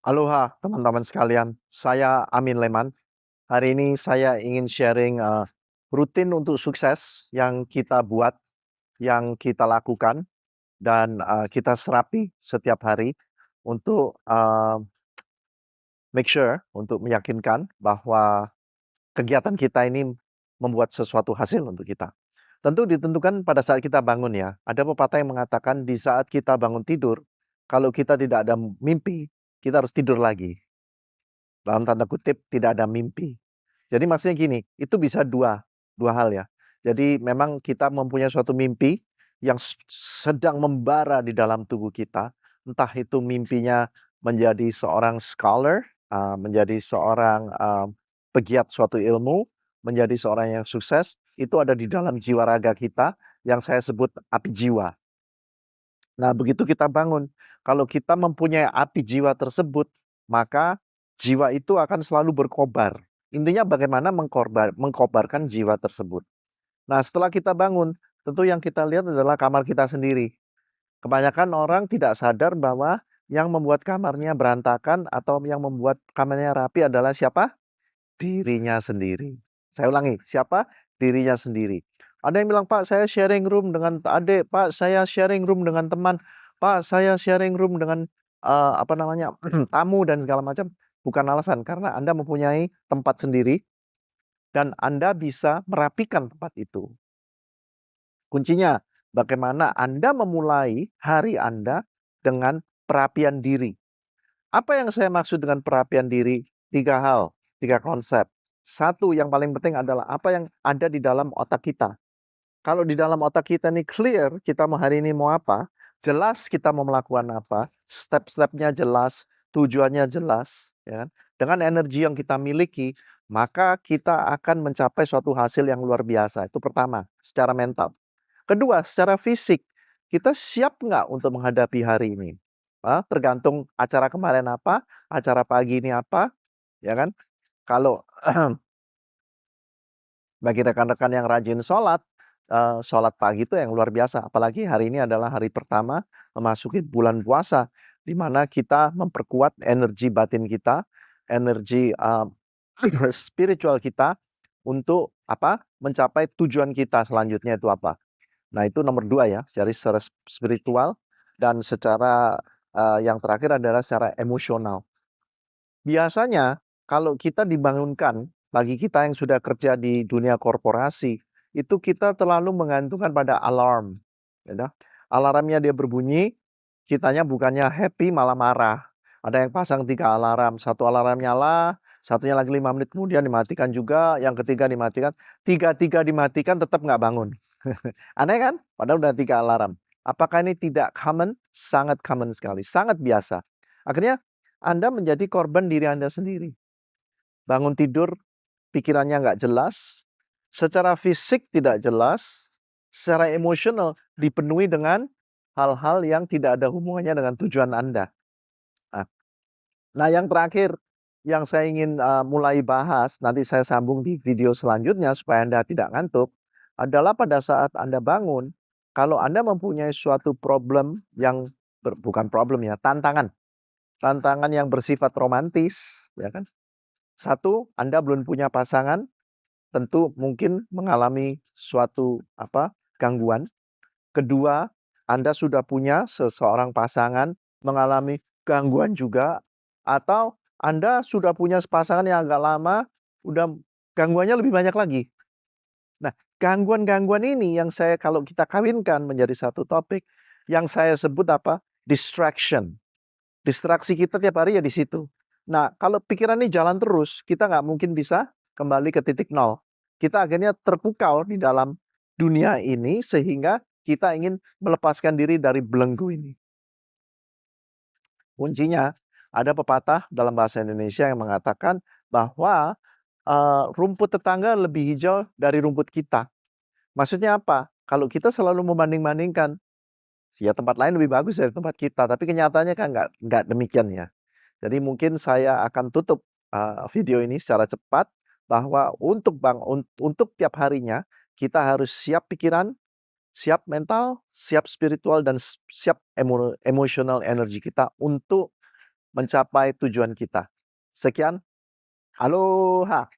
Aloha teman-teman sekalian, saya Amin Leman. Hari ini saya ingin sharing rutin untuk sukses yang kita buat, yang kita lakukan, dan kita serapi setiap hari untuk make sure, untuk meyakinkan bahwa kegiatan kita ini membuat sesuatu hasil untuk kita. Tentu ditentukan pada saat kita bangun ya. Ada pepatah yang mengatakan di saat kita bangun tidur, kalau kita tidak ada mimpi, kita harus tidur lagi. Dalam tanda kutip, tidak ada mimpi. Jadi maksudnya gini, itu bisa dua hal ya. Jadi memang kita mempunyai suatu mimpi yang sedang membara di dalam tubuh kita. Entah itu mimpinya menjadi seorang scholar, menjadi seorang pegiat suatu ilmu, menjadi seorang yang sukses, itu ada di dalam jiwa raga kita yang saya sebut api jiwa. Nah, begitu kita bangun, kalau kita mempunyai api jiwa tersebut, maka jiwa itu akan selalu berkobar. Intinya bagaimana mengkobarkan jiwa tersebut. Nah, setelah kita bangun, tentu yang kita lihat adalah kamar kita sendiri. Kebanyakan orang tidak sadar bahwa yang membuat kamarnya berantakan atau yang membuat kamarnya rapi adalah siapa? Dirinya sendiri. Saya ulangi, siapa? Dirinya sendiri. Ada yang bilang, "Pak, saya sharing room dengan adik. Pak, saya sharing room dengan teman. Pak, saya sharing room dengan tamu dan segala macam." Bukan alasan, karena Anda mempunyai tempat sendiri dan Anda bisa merapikan tempat itu. Kuncinya, bagaimana Anda memulai hari Anda dengan perapian diri. Apa yang saya maksud dengan perapian diri? 3 hal, 3 konsep. Satu, yang paling penting adalah apa yang ada di dalam otak kita. Kalau di dalam otak kita nih clear, kita mau hari ini mau apa, jelas kita mau melakukan apa, step-stepnya jelas, tujuannya jelas, ya kan. Dengan energi yang kita miliki, maka kita akan mencapai suatu hasil yang luar biasa. Itu pertama, secara mental. Kedua, secara fisik, kita siap nggak untuk menghadapi hari ini? Tergantung acara kemarin apa, acara pagi ini apa, ya kan. Kalau bagi rekan-rekan yang rajin sholat, sholat pagi itu yang luar biasa. Apalagi hari ini adalah hari pertama memasuki bulan puasa, di mana kita memperkuat energi batin kita, energi spiritual kita untuk apa? Mencapai tujuan kita selanjutnya itu apa. Nah, itu nomor 2 ya, secara spiritual dan secara yang terakhir adalah secara emosional. Biasanya kalau kita dibangunkan, bagi kita yang sudah kerja di dunia korporasi, itu kita terlalu menggantungkan pada alarm, gitu. Alarmnya dia berbunyi, kitanya bukannya happy malah marah. Ada yang pasang 3 alarm, 1 alarm nyala, satunya lagi 5 menit kemudian dimatikan juga, yang ketiga dimatikan, tiga-tiga dimatikan tetap nggak bangun. Aneh kan? Padahal udah 3 alarm. Apakah ini tidak common? Sangat common sekali, sangat biasa. Akhirnya Anda menjadi korban diri Anda sendiri. Bangun tidur, pikirannya nggak jelas, secara fisik tidak jelas, secara emosional dipenuhi dengan hal-hal yang tidak ada hubungannya dengan tujuan Anda. Nah, yang terakhir yang saya ingin mulai bahas, nanti saya sambung di video selanjutnya supaya Anda tidak ngantuk, adalah pada saat Anda bangun, kalau Anda mempunyai suatu problem yang bukan problem ya, tantangan. Tantangan yang bersifat romantis, ya kan. Satu, Anda belum punya pasangan, tentu mungkin mengalami suatu gangguan. Kedua, Anda sudah punya seseorang pasangan, mengalami gangguan juga. Atau Anda sudah punya pasangan yang agak lama, udah gangguannya lebih banyak lagi. Nah, gangguan-gangguan ini yang kalau kita kawinkan menjadi satu topik, yang saya sebut apa? Distraction. Distraksi kita tiap hari ya di situ. Nah, kalau pikiran ini jalan terus, kita nggak mungkin bisa kembali ke titik nol. Kita akhirnya terpukau di dalam dunia ini sehingga kita ingin melepaskan diri dari belenggu ini. Kuncinya, ada pepatah dalam bahasa Indonesia yang mengatakan bahwa rumput tetangga lebih hijau dari rumput kita. Maksudnya apa? Kalau kita selalu membanding-bandingkan, ya tempat lain lebih bagus dari tempat kita, tapi kenyataannya kan nggak demikian ya. Jadi mungkin saya akan tutup video ini secara cepat bahwa untuk tiap harinya kita harus siap pikiran, siap mental, siap spiritual dan siap emosional energi kita untuk mencapai tujuan kita. Sekian, aloha.